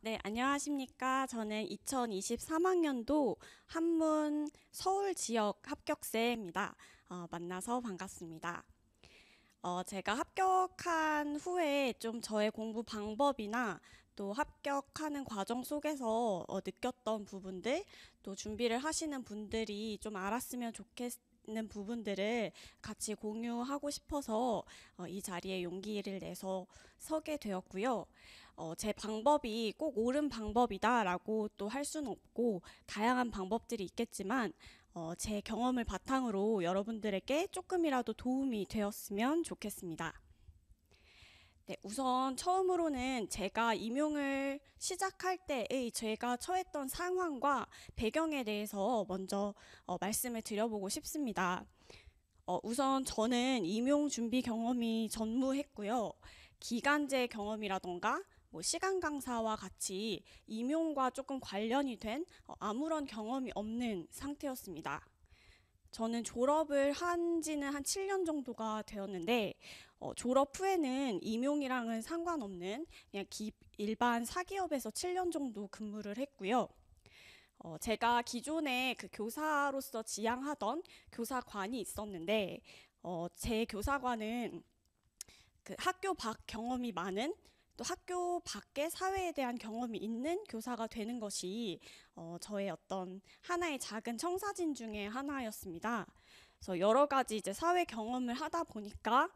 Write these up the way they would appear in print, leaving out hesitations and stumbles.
네, 안녕하십니까. 저는 2023학년도 한문 서울 지역 합격생입니다. 만나서 반갑습니다. 제가 합격한 후에 좀 저의 공부 방법이나 또 합격하는 과정 속에서 느꼈던 부분들, 또 준비를 하시는 분들이 좀 알았으면 좋겠는 부분들을 같이 공유하고 싶어서 이 자리에 용기를 내서 서게 되었고요. 제 방법이 꼭 옳은 방법이다라고 또 할 수는 없고 다양한 방법들이 있겠지만 제 경험을 바탕으로 여러분들에게 조금이라도 도움이 되었으면 좋겠습니다. 네, 우선 처음으로는 제가 임용을 시작할 때의 제가 처했던 상황과 배경에 대해서 먼저 말씀을 드려보고 싶습니다. 우선 저는 임용 준비 경험이 전무했고요. 기간제 경험이라던가 뭐 시간 강사와 같이 임용과 조금 관련이 된 아무런 경험이 없는 상태였습니다. 저는 졸업을 한 지는 한 7년 정도가 되었는데 졸업 후에는 임용이랑은 상관없는 그냥 일반 사기업에서 7년 정도 근무를 했고요. 제가 기존에 그 교사로서 지향하던 교사관이 있었는데 제 교사관은 그 학교 밖 경험이 많은 또 학교 밖의 사회에 대한 경험이 있는 교사가 되는 것이 저의 어떤 하나의 작은 청사진 중에 하나였습니다. 그래서 여러 가지 이제 사회 경험을 하다 보니까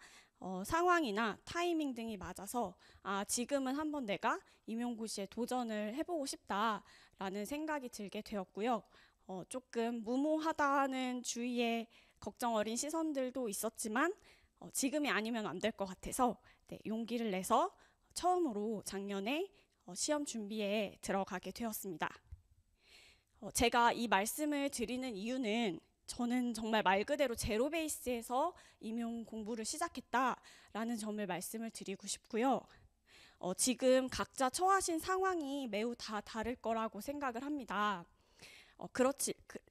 상황이나 타이밍 등이 맞아서 지금은 한번 내가 임용고시에 도전을 해보고 싶다라는 생각이 들게 되었고요. 조금 무모하다는 주위에 걱정 어린 시선들도 있었지만 지금이 아니면 안 될 것 같아서 네, 용기를 내서 처음으로 작년에 시험 준비에 들어가게 되었습니다. 제가 이 말씀을 드리는 이유는 저는 정말 말 그대로 제로 베이스에서 임용 공부를 시작했다라는 점을 말씀을 드리고 싶고요. 지금 각자 처하신 상황이 매우 다 다를 거라고 생각을 합니다.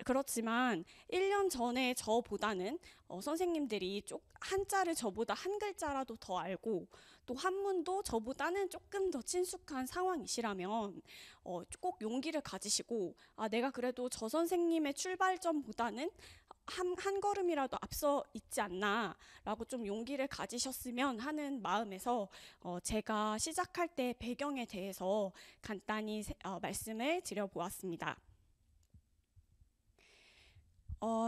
그렇지만 1년 전에 저보다는 선생님들이 한자를 저보다 한 글자라도 더 알고 또 한문도 저보다는 조금 더 친숙한 상황이시라면 꼭 용기를 가지시고 내가 그래도 저 선생님의 출발점보다는 한 걸음이라도 앞서 있지 않나 라고 좀 용기를 가지셨으면 하는 마음에서 제가 시작할 때 배경에 대해서 간단히 말씀을 드려보았습니다.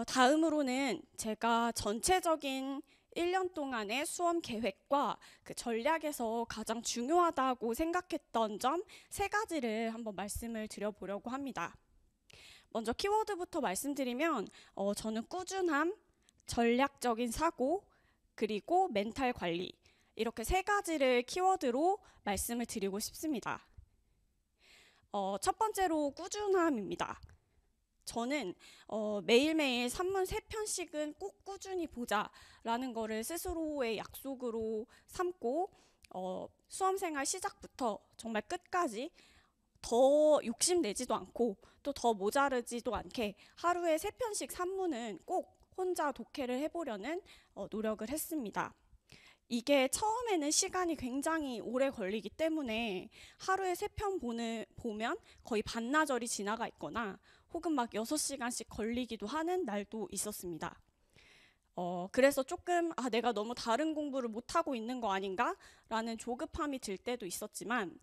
다음으로는 제가 전체적인 1년 동안의 수험 계획과 그 전략에서 가장 중요하다고 생각했던 점 세 가지를 한번 말씀을 드려보려고 합니다. 먼저 키워드부터 말씀드리면 저는 꾸준함, 전략적인 사고, 그리고 멘탈 관리 이렇게 세 가지를 키워드로 말씀을 드리고 싶습니다. 첫 번째로 꾸준함입니다. 저는 매일매일 산문 3편씩은 꼭 꾸준히 보자라는 거를 스스로의 약속으로 삼고 수험생활 시작부터 정말 끝까지 더 욕심내지도 않고 또 더 모자르지도 않게 하루에 3편씩 산문은 꼭 혼자 독해를 해보려는 노력을 했습니다. 이게 처음에는 시간이 굉장히 오래 걸리기 때문에 하루에 3편 보면 거의 반나절이 지나가 있거나 혹은 막 6시간씩 걸리기도 하는 날도 있었습니다. 그래서 조금 내가 너무 다른 공부를 못하고 있는 거 아닌가? 라는 조급함이 들 때도 있었지만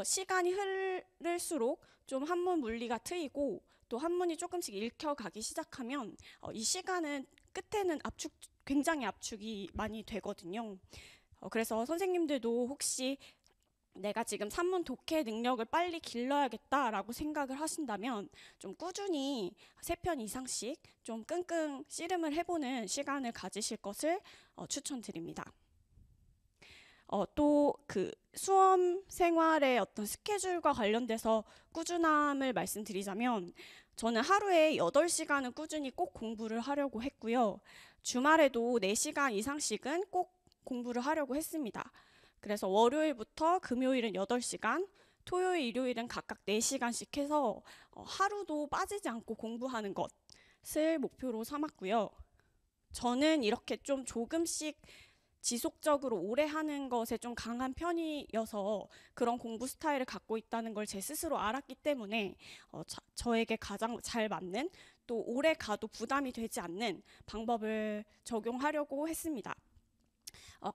시간이 흐를수록 좀 한문 물리가 트이고 또 한문이 조금씩 읽혀가기 시작하면 이 시간은 끝에는 굉장히 압축이 많이 되거든요. 그래서 선생님들도 혹시 내가 지금 산문 독해 능력을 빨리 길러야겠다라고 생각을 하신다면 좀 꾸준히 3편 이상씩 좀 끙끙 씨름을 해보는 시간을 가지실 것을 추천드립니다. 또 그 수험 생활의 어떤 스케줄과 관련돼서 꾸준함을 말씀드리자면 저는 하루에 8시간은 꾸준히 꼭 공부를 하려고 했고요. 주말에도 4시간 이상씩은 꼭 공부를 하려고 했습니다. 그래서 월요일부터 금요일은 8시간, 토요일, 일요일은 각각 4시간씩 해서 하루도 빠지지 않고 공부하는 것을 목표로 삼았고요. 저는 이렇게 좀 조금씩 지속적으로 오래 하는 것에 좀 강한 편이어서 그런 공부 스타일을 갖고 있다는 걸 제 스스로 알았기 때문에 저에게 가장 잘 맞는 또 오래 가도 부담이 되지 않는 방법을 적용하려고 했습니다.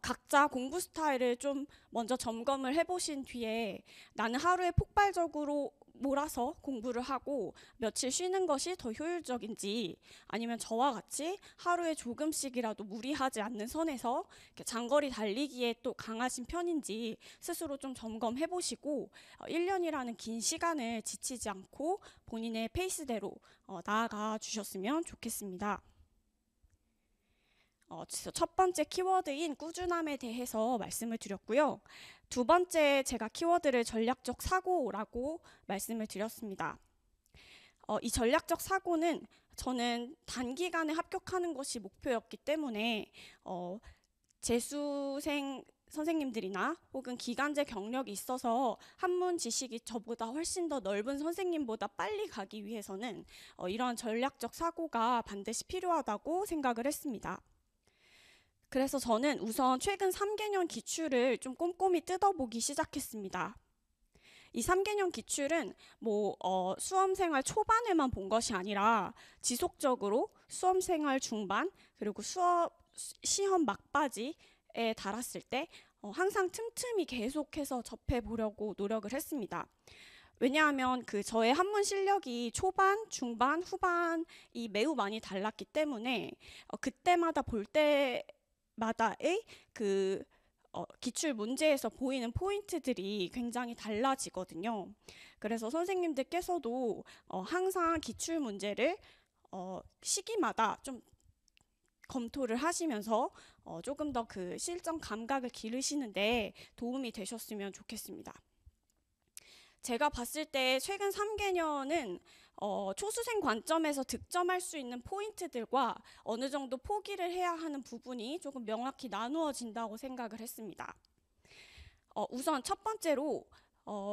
각자 공부 스타일을 좀 먼저 점검을 해보신 뒤에 나는 하루에 폭발적으로 몰아서 공부를 하고 며칠 쉬는 것이 더 효율적인지 아니면 저와 같이 하루에 조금씩이라도 무리하지 않는 선에서 이렇게 장거리 달리기에 또 강하신 편인지 스스로 좀 점검해 보시고 1년이라는 긴 시간을 지치지 않고 본인의 페이스대로 나아가 주셨으면 좋겠습니다. 첫 번째 키워드인 꾸준함에 대해서 말씀을 드렸고요. 두 번째 제가 키워드를 전략적 사고라고 말씀을 드렸습니다. 이 전략적 사고는 저는 단기간에 합격하는 것이 목표였기 때문에 재수생 선생님들이나 혹은 기간제 경력이 있어서 한문 지식이 저보다 훨씬 더 넓은 선생님보다 빨리 가기 위해서는 이러한 전략적 사고가 반드시 필요하다고 생각을 했습니다. 그래서 저는 우선 최근 3개년 기출을 좀 꼼꼼히 뜯어보기 시작했습니다. 이 3개년 기출은 수험생활 초반에만 본 것이 아니라 지속적으로 수험생활 중반 그리고 시험 막바지에 달았을 때 항상 틈틈이 계속해서 접해보려고 노력을 했습니다. 왜냐하면 저의 한문 실력이 초반, 중반, 후반이 매우 많이 달랐기 때문에 그때마다 볼 때마다의 기출 문제에서 보이는 포인트들이 굉장히 달라지거든요. 그래서 선생님들께서도 항상 기출 문제를 시기마다 좀 검토를 하시면서 조금 더 그 실전 감각을 기르시는데 도움이 되셨으면 좋겠습니다. 제가 봤을 때 최근 3개년은 초수생 관점에서 득점할 수 있는 포인트들과 어느 정도 포기를 해야 하는 부분이 조금 명확히 나누어진다고 생각을 했습니다. 우선 첫 번째로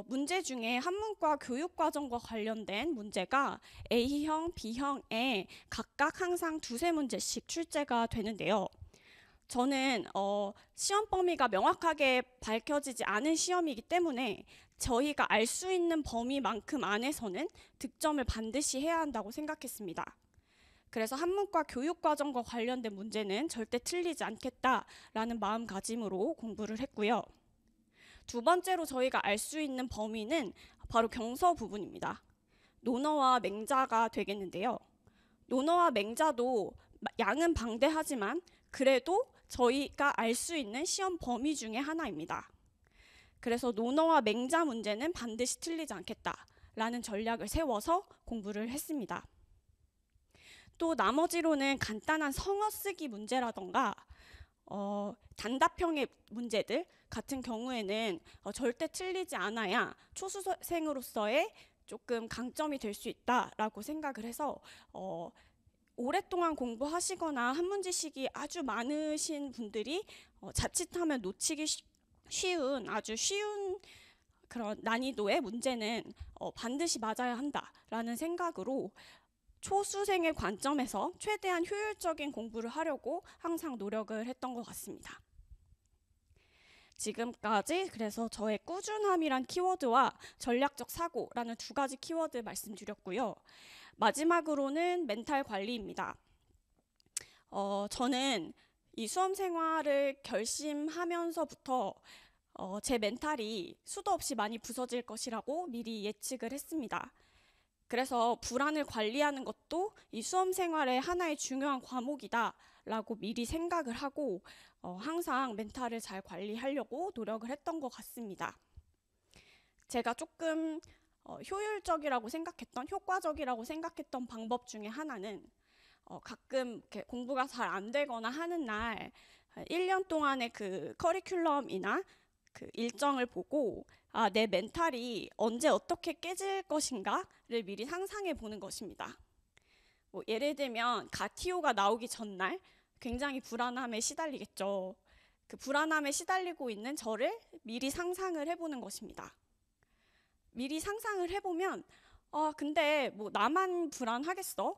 문제 중에 한문과 교육과정과 관련된 문제가 A형, B형에 각각 항상 두세 문제씩 출제가 되는데요. 저는 시험 범위가 명확하게 밝혀지지 않은 시험이기 때문에 저희가 알 수 있는 범위만큼 안에서는 득점을 반드시 해야 한다고 생각했습니다. 그래서 한문과 교육과정과 관련된 문제는 절대 틀리지 않겠다라는 마음가짐으로 공부를 했고요. 두 번째로 저희가 알 수 있는 범위는 바로 경서 부분입니다. 논어와 맹자가 되겠는데요. 논어와 맹자도 양은 방대하지만 그래도 저희가 알 수 있는 시험 범위 중에 하나입니다. 그래서 논어와 맹자 문제는 반드시 틀리지 않겠다라는 전략을 세워서 공부를 했습니다. 또 나머지로는 간단한 성어 쓰기 문제라던가 단답형의 문제들 같은 경우에는 절대 틀리지 않아야 초수생으로서의 조금 강점이 될 수 있다라고 생각을 해서 오랫동안 공부하시거나 한문 지식이 아주 많으신 분들이 자칫하면 놓치기 쉬운 아주 쉬운 그런 난이도의 문제는 반드시 맞아야 한다라는 생각으로 초수생의 관점에서 최대한 효율적인 공부를 하려고 항상 노력을 했던 것 같습니다. 지금까지 그래서 저의 꾸준함이란 키워드와 전략적 사고라는 두 가지 키워드 말씀드렸고요. 마지막으로는 멘탈 관리입니다. 저는 이 수험 생활을 결심하면서부터 제 멘탈이 수도 없이 많이 부서질 것이라고 미리 예측을 했습니다. 그래서 불안을 관리하는 것도 이 수험 생활의 하나의 중요한 과목이다라고 미리 생각을 하고 항상 멘탈을 잘 관리하려고 노력을 했던 것 같습니다. 제가 조금 효율적이라고 생각했던, 효과적이라고 생각했던 방법 중에 하나는 가끔 이렇게 공부가 잘 안 되거나 하는 날 1년 동안의 그 커리큘럼이나 그 일정을 보고 내 멘탈이 언제 어떻게 깨질 것인가를 미리 상상해 보는 것입니다. 예를 들면 가티오가 나오기 전날 굉장히 불안함에 시달리겠죠. 그 불안함에 시달리고 있는 저를 미리 상상을 해보는 것입니다. 미리 상상을 해보면 근데 나만 불안하겠어?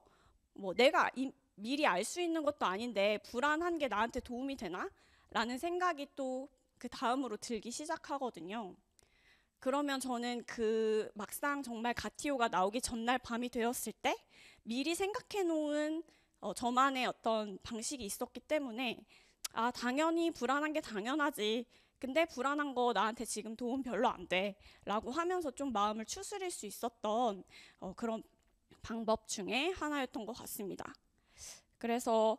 내가 미리 알 수 있는 것도 아닌데 불안한 게 나한테 도움이 되나? 라는 생각이 또 그 다음으로 들기 시작하거든요. 그러면 저는 그 막상 정말 가티오가 나오기 전날 밤이 되었을 때 미리 생각해 놓은 저만의 어떤 방식이 있었기 때문에 아, 당연히 불안한 게 당연하지. 근데 불안한 거 나한테 지금 도움 별로 안 돼. 라고 하면서 좀 마음을 추스릴 수 있었던 그런 방법 중에 하나였던 것 같습니다. 그래서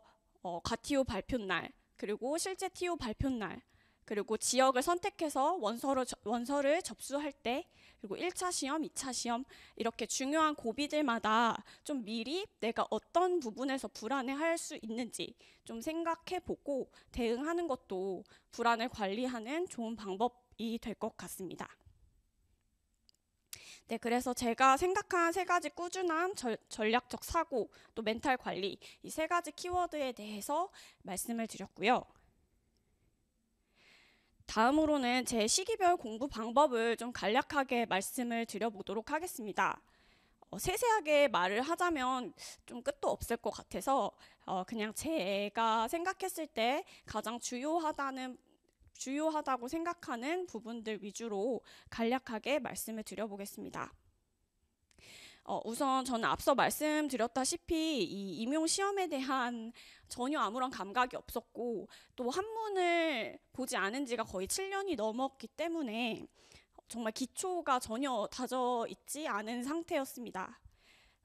가티오 발표 날, 그리고 실제 티오 발표 날, 그리고 지역을 선택해서 원서를 접수할 때, 그리고 1차 시험, 2차 시험 이렇게 중요한 고비들마다 좀 미리 내가 어떤 부분에서 불안해할 수 있는지 좀 생각해 보고 대응하는 것도 불안을 관리하는 좋은 방법이 될 것 같습니다. 네, 그래서 제가 생각한 세 가지 꾸준함, 전략적 사고, 또 멘탈 관리 이 세 가지 키워드에 대해서 말씀을 드렸고요. 다음으로는 제 시기별 공부 방법을 좀 간략하게 말씀을 드려보도록 하겠습니다. 세세하게 말을 하자면 좀 끝도 없을 것 같아서 그냥 제가 생각했을 때 가장 주요하다고 생각하는 부분들 위주로 간략하게 말씀을 드려보겠습니다. 우선 저는 앞서 말씀드렸다시피 이 임용 시험에 대한 전혀 아무런 감각이 없었고 또 한문을 보지 않은 지가 거의 7년이 넘었기 때문에 정말 기초가 전혀 다져 있지 않은 상태였습니다.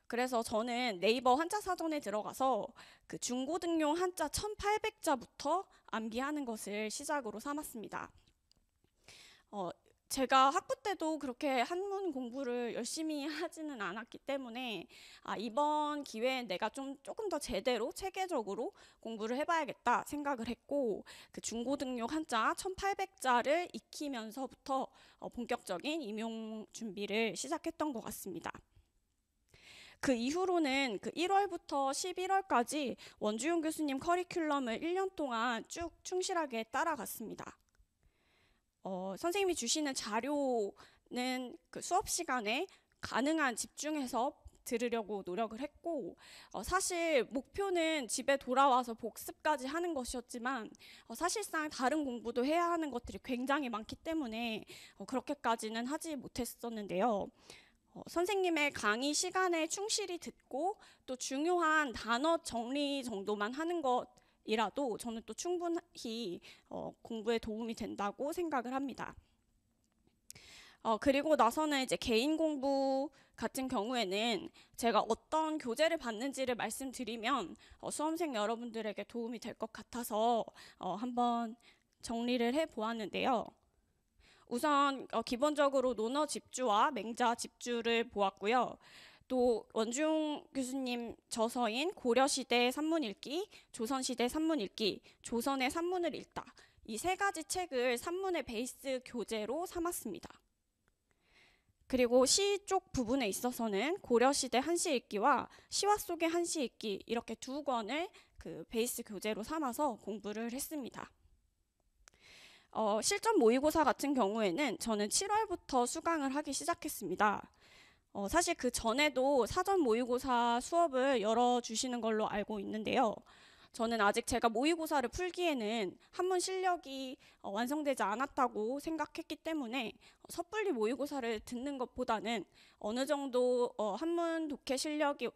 그래서 저는 네이버 한자 사전에 들어가서 그 중고등용 한자 1800자부터 암기하는 것을 시작으로 삼았습니다. 제가 학부 때도 그렇게 한문 공부를 열심히 하지는 않았기 때문에 이번 기회에 내가 조금 더 제대로 체계적으로 공부를 해봐야겠다 생각을 했고 그 중고등용 한자 1800자를 익히면서부터 본격적인 임용 준비를 시작했던 것 같습니다. 그 이후로는 그 1월부터 11월까지 원주용 교수님 커리큘럼을 1년 동안 쭉 충실하게 따라갔습니다. 선생님이 주시는 자료는 그 수업 시간에 가능한 집중해서 들으려고 노력을 했고 사실 목표는 집에 돌아와서 복습까지 하는 것이었지만 사실상 다른 공부도 해야 하는 것들이 굉장히 많기 때문에 그렇게까지는 하지 못했었는데요. 선생님의 강의 시간에 충실히 듣고 또 중요한 단어 정리 정도만 하는 것이라도 저는 또 충분히 공부에 도움이 된다고 생각을 합니다. 그리고 나서는 이제 개인 공부 같은 경우에는 제가 어떤 교재를 받는지를 말씀드리면 수험생 여러분들에게 도움이 될 것 같아서 한번 정리를 해 보았는데요. 우선 기본적으로 논어 집주와 맹자 집주를 보았고요. 또 원주용 교수님 저서인 고려시대 산문 읽기, 조선시대 산문 읽기, 조선의 산문을 읽다 이 세 가지 책을 산문의 베이스 교재로 삼았습니다. 그리고 시 쪽 부분에 있어서는 고려시대 한시 읽기와 시화 속의 한시 읽기 이렇게 두 권을 그 베이스 교재로 삼아서 공부를 했습니다. 실전 모의고사 같은 경우에는 저는 7월부터 수강을 하기 시작했습니다. 사실 그 전에도 사전 모의고사 수업을 열어주시는 걸로 알고 있는데요. 저는 아직 제가 모의고사를 풀기에는 한문 실력이 완성되지 않았다고 생각했기 때문에 섣불리 모의고사를 듣는 것보다는 어느 정도 한문 독해 실력이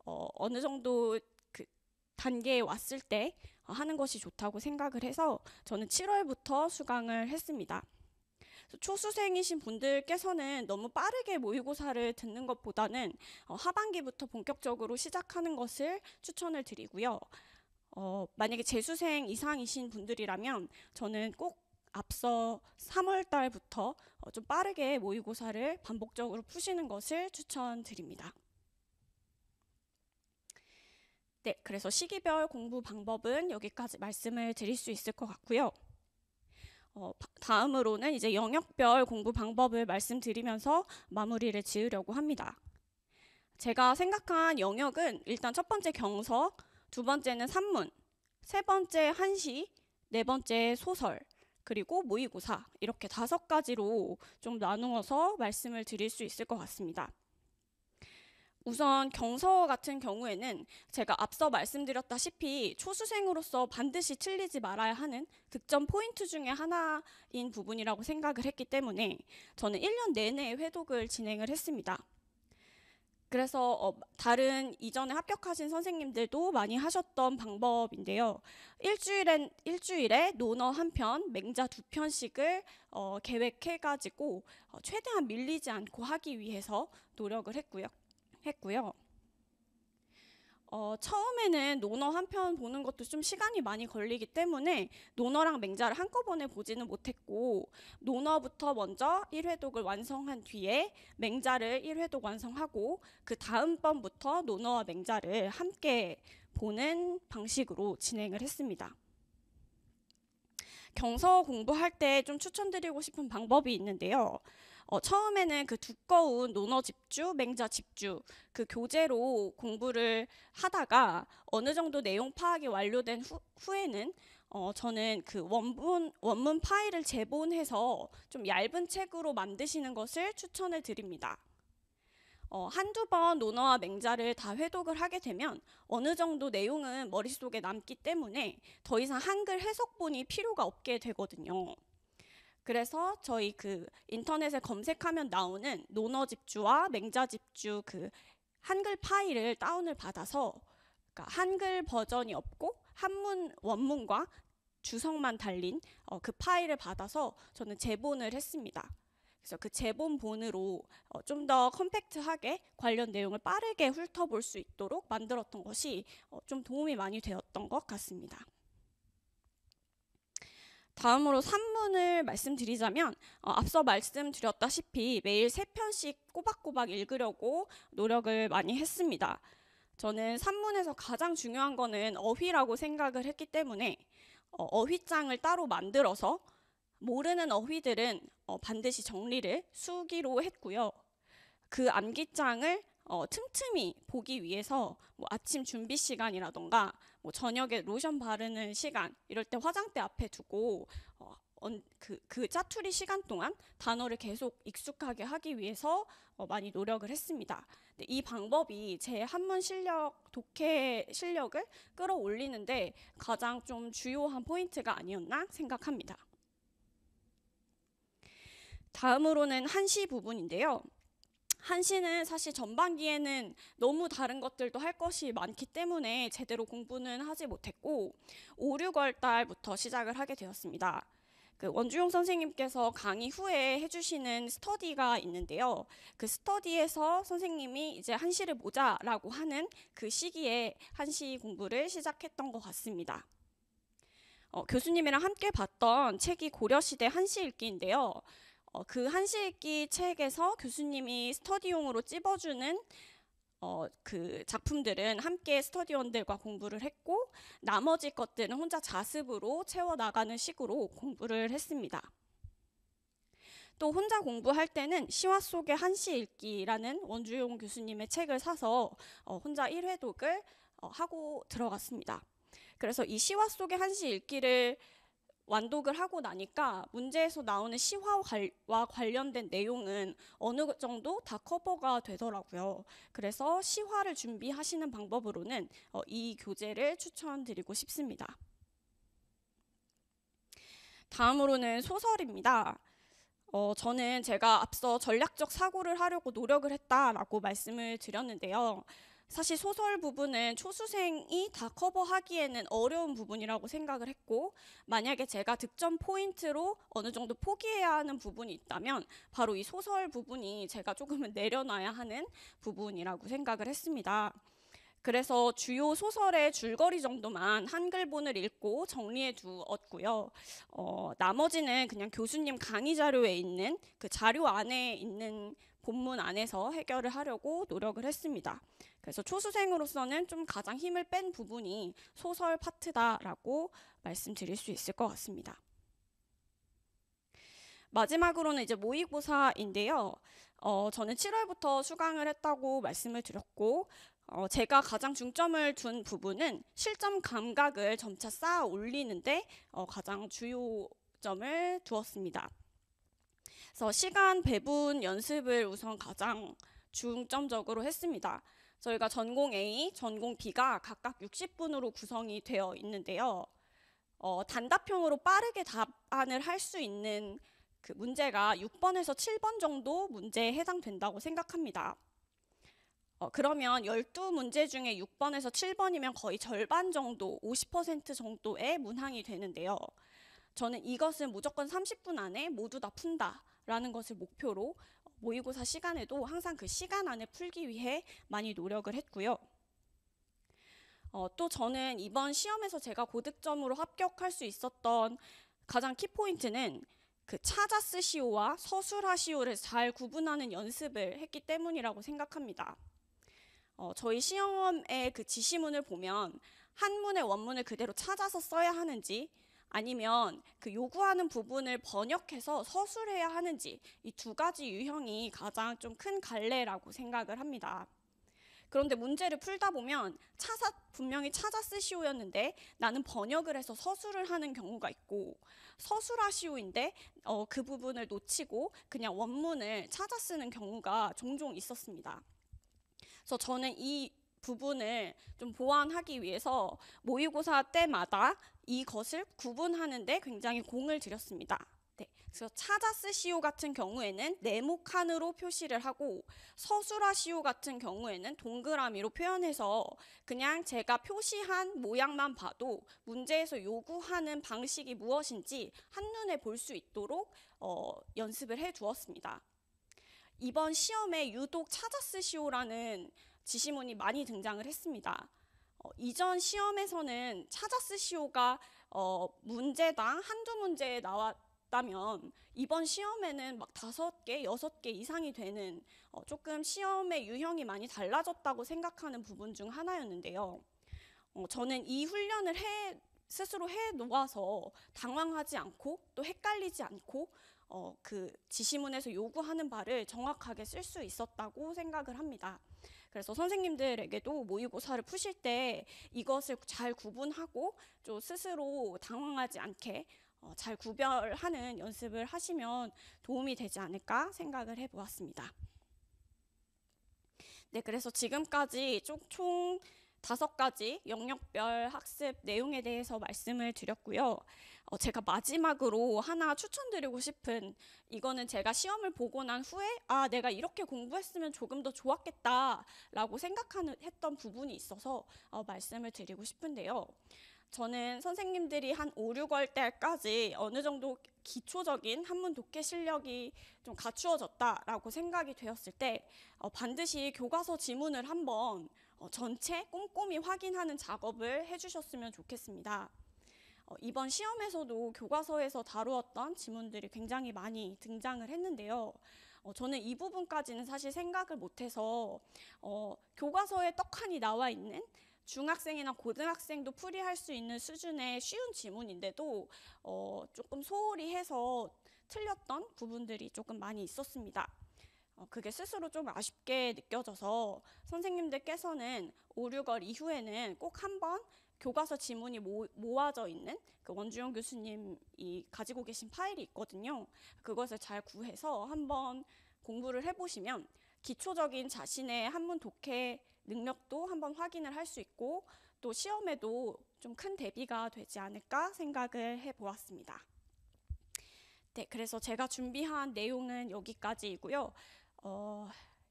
어느 정도 그 단계에 왔을 때 하는 것이 좋다고 생각을 해서 저는 7월부터 수강을 했습니다. 초수생이신 분들께서는 너무 빠르게 모의고사를 듣는 것보다는 하반기부터 본격적으로 시작하는 것을 추천을 드리고요. 만약에 재수생 이상이신 분들이라면 저는 꼭 앞서 3월 달부터 좀 빠르게 모의고사를 반복적으로 푸시는 것을 추천드립니다. 네, 그래서 시기별 공부 방법은 여기까지 말씀을 드릴 수 있을 것 같고요. 다음으로는 이제 영역별 공부 방법을 말씀드리면서 마무리를 지으려고 합니다. 제가 생각한 영역은 일단 첫 번째 경서, 두 번째는 산문, 세 번째 한시, 네 번째 소설, 그리고 모의고사 이렇게 5가지로 좀 나누어서 말씀을 드릴 수 있을 것 같습니다. 우선 경서 같은 경우에는 제가 앞서 말씀드렸다시피 초수생으로서 반드시 틀리지 말아야 하는 득점 포인트 중에 하나인 부분이라고 생각을 했기 때문에 저는 1년 내내 회독을 진행을 했습니다. 그래서 다른 이전에 합격하신 선생님들도 많이 하셨던 방법인데요. 일주일에 논어 한 편, 맹자 두 편씩을 계획해가지고 최대한 밀리지 않고 하기 위해서 노력을 했고요. 처음에는 논어 한 편 보는 것도 좀 시간이 많이 걸리기 때문에 논어랑 맹자를 한꺼번에 보지는 못했고 논어부터 먼저 1회독을 완성한 뒤에 맹자를 1회독 완성하고 그 다음번부터 논어와 맹자를 함께 보는 방식으로 진행을 했습니다. 경서 공부할 때 좀 추천드리고 싶은 방법이 있는데요. 처음에는 그 두꺼운 논어 집주, 맹자 집주 그 교재로 공부를 하다가 어느 정도 내용 파악이 완료된 후에는 저는 그 원문 파일을 재본해서 좀 얇은 책으로 만드시는 것을 추천을 드립니다. 한두 번 논어와 맹자를 다 회독을 하게 되면 어느 정도 내용은 머릿속에 남기 때문에 더 이상 한글 해석본이 필요가 없게 되거든요. 그래서 저희 그 인터넷에 검색하면 나오는 논어 집주와 맹자 집주 그 한글 파일을 다운을 받아서 그러니까 한글 버전이 없고 한문 원문과 주석만 달린 그 파일을 받아서 저는 재본을 했습니다. 그래서 그 재본본으로 좀 더 컴팩트하게 관련 내용을 빠르게 훑어볼 수 있도록 만들었던 것이 좀 도움이 많이 되었던 것 같습니다. 다음으로 산문을 말씀드리자면 앞서 말씀드렸다시피 매일 3편씩 꼬박꼬박 읽으려고 노력을 많이 했습니다. 저는 산문에서 가장 중요한 거는 어휘라고 생각을 했기 때문에 어휘장을 따로 만들어서 모르는 어휘들은 반드시 정리를 수기로 했고요. 그 암기장을 틈틈이 보기 위해서 뭐 아침 준비 시간이라던가 뭐 저녁에 로션 바르는 시간 이럴 때 화장대 앞에 두고 그 짜투리 시간 동안 단어를 계속 익숙하게 하기 위해서 많이 노력을 했습니다. 이 방법이 제 한문 실력, 독해 실력을 끌어올리는데 가장 좀 주요한 포인트가 아니었나 생각합니다. 다음으로는 한시 부분인데요. 한시는 사실 전반기에는 너무 다른 것들도 할 것이 많기 때문에 제대로 공부는 하지 못했고 5, 6월 달부터 시작을 하게 되었습니다. 그 원주용 선생님께서 강의 후에 해주시는 스터디가 있는데요. 그 스터디에서 선생님이 이제 한시를 보자라고 하는 그 시기에 한시 공부를 시작했던 것 같습니다. 교수님이랑 함께 봤던 책이 고려시대 한시 읽기인데요. 그 한시 읽기 책에서 교수님이 스터디용으로 찝어주는 그 작품들은 함께 스터디원들과 공부를 했고 나머지 것들은 혼자 자습으로 채워나가는 식으로 공부를 했습니다. 또 혼자 공부할 때는 시화 속의 한시 읽기라는 원주용 교수님의 책을 사서 혼자 1회독을 하고 들어갔습니다. 그래서 이 시화 속의 한시 읽기를 완독을 하고 나니까 문제에서 나오는 시화와 관련된 내용은 어느 정도 다 커버가 되더라고요. 그래서 시화를 준비하시는 방법으로는 이 교재를 추천드리고 싶습니다. 다음으로는 소설입니다. 저는 제가 앞서 전략적 사고를 하려고 노력을 했다라고 말씀을 드렸는데요. 사실 소설 부분은 초수생이 다 커버하기에는 어려운 부분이라고 생각을 했고 만약에 제가 득점 포인트로 어느 정도 포기해야 하는 부분이 있다면 바로 이 소설 부분이 제가 조금은 내려놔야 하는 부분이라고 생각을 했습니다. 그래서 주요 소설의 줄거리 정도만 한글본을 읽고 정리해 두었고요. 나머지는 그냥 교수님 강의 자료에 있는 그 자료 안에 있는 본문 안에서 해결을 하려고 노력을 했습니다. 그래서 초수생으로서는 좀 가장 힘을 뺀 부분이 소설 파트다라고 말씀드릴 수 있을 것 같습니다. 마지막으로는 이제 모의고사인데요. 저는 7월부터 수강을 했다고 말씀을 드렸고 제가 가장 중점을 둔 부분은 실점 감각을 점차 쌓아 올리는데 가장 주요점을 두었습니다. 그래서 시간 배분 연습을 우선 가장 중점적으로 했습니다. 저희가 전공 A, 전공 B가 각각 60분으로 구성이 되어 있는데요. 단답형으로 빠르게 답안을 할 수 있는 그 문제가 6번에서 7번 정도 문제에 해당된다고 생각합니다. 그러면 12문제 중에 6번에서 7번이면 거의 절반 정도, 50% 정도의 문항이 되는데요. 저는 이것은 무조건 30분 안에 모두 다 푼다라는 것을 목표로 모의고사 시간에도 항상 그 시간 안에 풀기 위해 많이 노력을 했고요. 또 저는 이번 시험에서 제가 고득점으로 합격할 수 있었던 가장 키포인트는 그 찾아쓰시오와 서술하시오를 잘 구분하는 연습을 했기 때문이라고 생각합니다. 저희 시험의 그 지시문을 보면 한문의 원문을 그대로 찾아서 써야 하는지 아니면 그 요구하는 부분을 번역해서 서술해야 하는지 이 두 가지 유형이 가장 좀 큰 갈래라고 생각을 합니다. 그런데 문제를 풀다 보면 분명히 찾아 쓰시오였는데 나는 번역을 해서 서술을 하는 경우가 있고 서술하시오인데 그 부분을 놓치고 그냥 원문을 찾아 쓰는 경우가 종종 있었습니다. 그래서 저는 이 부분을 좀 보완하기 위해서 모의고사 때마다 이것을 구분하는 데 굉장히 공을 들였습니다. 네, 그래서 찾아 쓰시오 같은 경우에는 네모칸으로 표시를 하고 서술하시오 같은 경우에는 동그라미로 표현해서 그냥 제가 표시한 모양만 봐도 문제에서 요구하는 방식이 무엇인지 한눈에 볼 수 있도록 연습을 해 두었습니다. 이번 시험에 유독 찾아 쓰시오라는 지시문이 많이 등장을 했습니다. 이전 시험에서는 찾아 쓰시오가 문제당 한두 문제에 나왔다면 이번 시험에는 막 5개, 6개 이상이 되는 조금 시험의 유형이 많이 달라졌다고 생각하는 부분 중 하나였는데요. 저는 이 훈련을 스스로 해 놓아서 당황하지 않고 또 헷갈리지 않고 그 지시문에서 요구하는 바를 정확하게 쓸 수 있었다고 생각을 합니다. 그래서 선생님들에게도 모의고사를 푸실 때 이것을 잘 구분하고 좀 스스로 당황하지 않게 잘 구별하는 연습을 하시면 도움이 되지 않을까 생각을 해보았습니다. 네, 그래서 지금까지 총 5가지 영역별 학습 내용에 대해서 말씀을 드렸고요. 제가 마지막으로 하나 추천드리고 싶은 이거는 제가 시험을 보고 난 후에 내가 이렇게 공부했으면 조금 더 좋았겠다 라고 했던 부분이 있어서 말씀을 드리고 싶은데요. 저는 선생님들이 한 5, 6월 때까지 어느 정도 기초적인 한문 독해 실력이 좀 갖추어졌다라고 생각이 되었을 때 반드시 교과서 지문을 한번 전체 꼼꼼히 확인하는 작업을 해주셨으면 좋겠습니다. 이번 시험에서도 교과서에서 다루었던 지문들이 굉장히 많이 등장을 했는데요. 저는 이 부분까지는 사실 생각을 못해서 교과서에 떡하니 나와 있는 중학생이나 고등학생도 풀이할 수 있는 수준의 쉬운 지문인데도 조금 소홀히 해서 틀렸던 부분들이 조금 많이 있었습니다. 그게 스스로 좀 아쉽게 느껴져서 선생님들께서는 5, 6월 이후에는 꼭 한번 교과서 지문이 모아져 있는 그 원주영 교수님이 가지고 계신 파일이 있거든요. 그것을 잘 구해서 한번 공부를 해보시면 기초적인 자신의 한문 독해 능력도 한번 확인을 할 수 있고 또 시험에도 좀 큰 대비가 되지 않을까 생각을 해보았습니다. 네, 그래서 제가 준비한 내용은 여기까지이고요.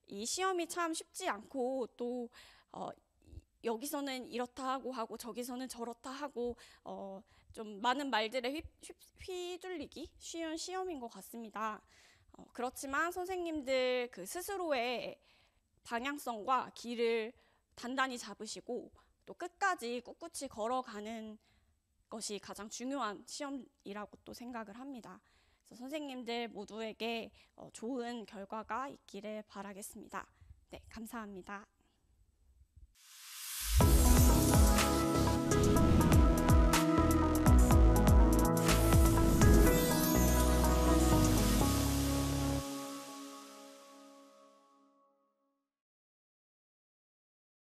이 시험이 참 쉽지 않고 또 여기서는 이렇다 하고 저기서는 저렇다 하고 좀 많은 말들에 휘둘리기 쉬운 시험인 것 같습니다. 그렇지만 선생님들 그 스스로의 방향성과 길을 단단히 잡으시고 또 끝까지 꿋꿋이 걸어가는 것이 가장 중요한 시험이라고 또 생각을 합니다. 그래서 선생님들 모두에게 좋은 결과가 있기를 바라겠습니다. 네, 감사합니다.